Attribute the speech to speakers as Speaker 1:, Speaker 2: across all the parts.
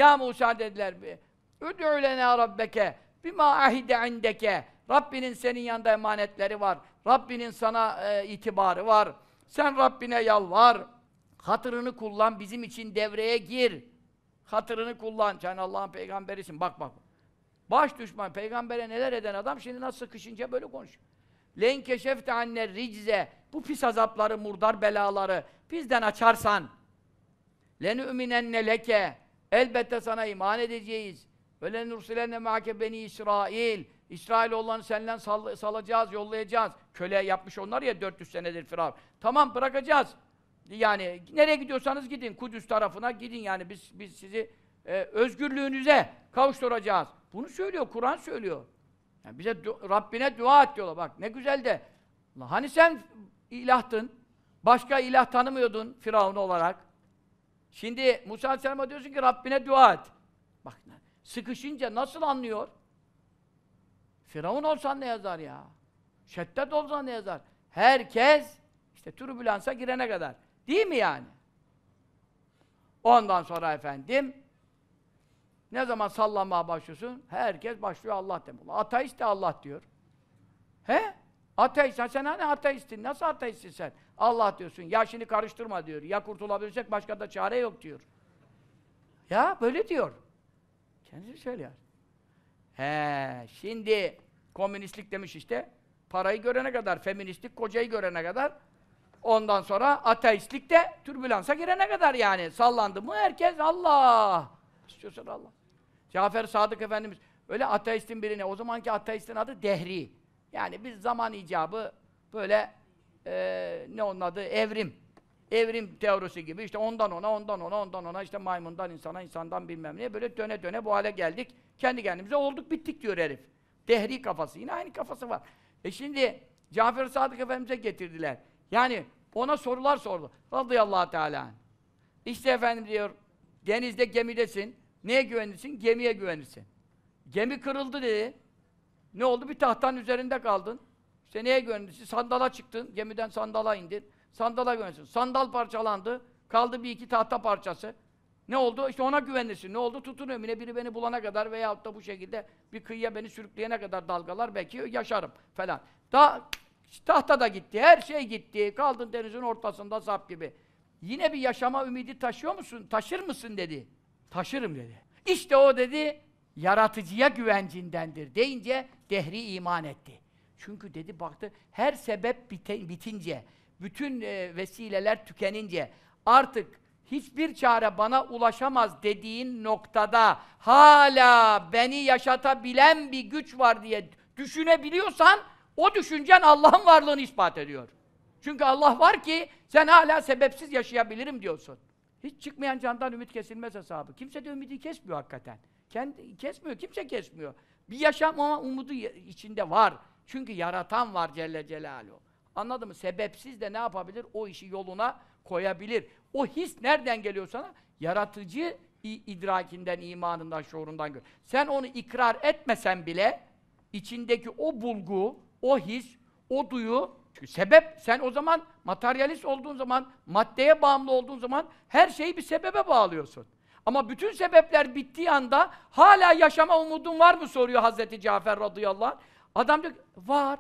Speaker 1: Ya Musa dediler, Üd'ü lena rabbeke bima ahide indeke. Rabbinin senin yanında emanetleri var. Rabbinin sana itibarı var. Sen Rabbine yalvar. Hatırını kullan, bizim için devreye gir. Hatırını kullan. Sen Allah'ın peygamberisin. Bak bak. Baş düşman, peygambere neler eden adam şimdi nasıl sıkışınca böyle konuşuyor. Len keşefte anne ricze. Bu pis azapları, murdar belaları bizden açarsan. Lenü'minenne leke. Elbette sana iman edeceğiz. Ve lenursilenne ma'ake beni İsrail. İsrailoğullarını senden salacağız, yollayacağız. Köle yapmış onlar ya 400 senedir Firavun. Tamam bırakacağız. Yani nereye gidiyorsanız gidin. Kudüs tarafına gidin yani biz sizi özgürlüğünüze kavuşturacağız. Bunu söylüyor, Kur'an söylüyor. Yani bize Rabbine dua et diyorlar. Bak ne güzel de. Hani sen ilahtın, başka ilah tanımıyordun Firavun olarak. Şimdi Musa Aleyhisselam'a diyorsun ki Rabbine dua et. Bak sıkışınca nasıl anlıyor? Firavun olsan ne yazar ya? Şeddet olsan ne yazar? Herkes işte türbülansa girene kadar. Değil mi yani? Ondan sonra efendim ne zaman sallanmaya başlıyorsun? Herkes başlıyor Allah demek. Ateist de Allah diyor. He? Ateist. Sen hani ateistsin? Nasıl ateistsin sen? Allah diyorsun. Ya şimdi karıştırma diyor. Ya kurtulabilirsek başka da çare yok diyor. Ya böyle diyor. Kendisi söylüyor. He, şimdi komünistlik demiş işte. Parayı görene kadar, feministlik kocayı görene kadar. Ondan sonra ateistlik de türbülansa girene kadar yani. Sallandı mı herkes Allah. İstiyorsan Allah. Cafer Sadık Efendimiz öyle ateistin birine, o zamanki ateistin adı Dehri. Yani biz zaman icabı böyle ne onun adı? Evrim teorisi gibi işte ondan ona işte maymundan insana, insandan bilmem ne böyle döne döne bu hale geldik. Kendi kendimize olduk bittik diyor herif. Dehri kafası. Yine aynı kafası var. Şimdi Cafer Sadık Efendimiz'e getirdiler. Yani ona sorular sordu. Radıyallahu teala anh. İşte efendim diyor denizde gemidesin. Neye güvenirsin? Gemiye güvenirsin. Gemi kırıldı dedi. Ne oldu? Bir tahtanın üzerinde kaldın. İşte neye güvenirsin? Sandala çıktın. Gemiden sandala indin. Sandala güvenirsin. Sandal parçalandı. Kaldı bir iki tahta parçası. Ne oldu? İşte ona güvenirsin. Ne oldu? Tutunuyorum. Yine biri beni bulana kadar veyahut da bu şekilde bir kıyıya beni sürükleyene kadar dalgalar belki yaşarım falan. Tahta da gitti. Her şey gitti. Kaldın denizin ortasında sap gibi. Yine bir yaşama ümidi taşıyor musun? Taşır mısın dedi. Taşırım dedi. İşte o dedi yaratıcıya güvencindendir deyince Dehri iman etti. Çünkü dedi baktı her sebep bitince, bütün vesileler tükenince artık hiçbir çare bana ulaşamaz dediğin noktada hala beni yaşatabilen bir güç var diye düşünebiliyorsan o düşüncen Allah'ın varlığını ispat ediyor. Çünkü Allah var ki sen hala sebepsiz yaşayabilirim diyorsun. Hiç çıkmayan candan ümit kesilmez hesabı. Kimse de ümidi kesmiyor hakikaten. Kendi kesmiyor, kimse kesmiyor. Bir yaşam ama umudu içinde var. Çünkü yaratan var Celle Celaluhu. Anladın mı? Sebepsiz de ne yapabilir? O işi yoluna koyabilir. O his nereden geliyor sana? Yaratıcı idrakinden, imanından, şuurundan geliyor. Sen onu ikrar etmesen bile içindeki o bulgu, o his, o duyu, çünkü sebep, sen o zaman materyalist olduğun zaman, maddeye bağımlı olduğun zaman her şeyi bir sebebe bağlıyorsun. Ama bütün sebepler bittiği anda hala yaşama umudun var mı soruyor Hazreti Cafer radıyallahu anh. Adam diyor var.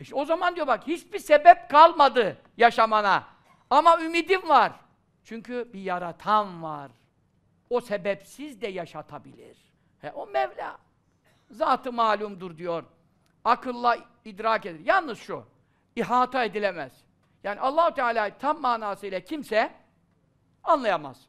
Speaker 1: İşte o zaman diyor bak hiçbir sebep kalmadı yaşamana. Ama ümidim var. Çünkü bir yaratan var. O sebepsiz de yaşatabilir. O Mevla. Zat-ı malumdur diyor. Akılla idrak edilir. Yalnız şu, ihata edilemez. Yani Allah-u Teala'yı tam manasıyla kimse anlayamaz.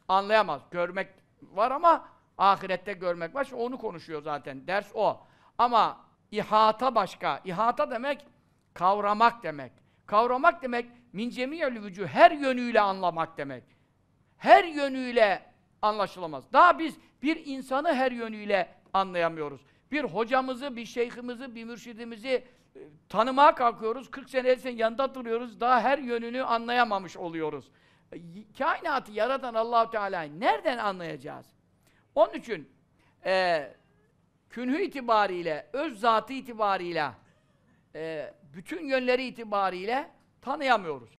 Speaker 1: Anlayamaz. Görmek var ama ahirette görmek var. Onu konuşuyor zaten. Ders o. Ama ihata başka. İhata demek kavramak demek. Kavramak demek min cemiyel vücuh her yönüyle anlamak demek. Her yönüyle anlaşılamaz. Daha biz bir insanı her yönüyle anlayamıyoruz. Bir hocamızı, bir şeyhimizi, bir mürşidimizi tanımaya kalkıyoruz. 40 sene 50 sene yanında duruyoruz. Daha her yönünü anlayamamış oluyoruz. Kainatı yaratan Allah-u Teala'yı nereden anlayacağız? Onun için künhü itibariyle, öz zatı itibariyle bütün yönleri itibariyle tanıyamıyoruz.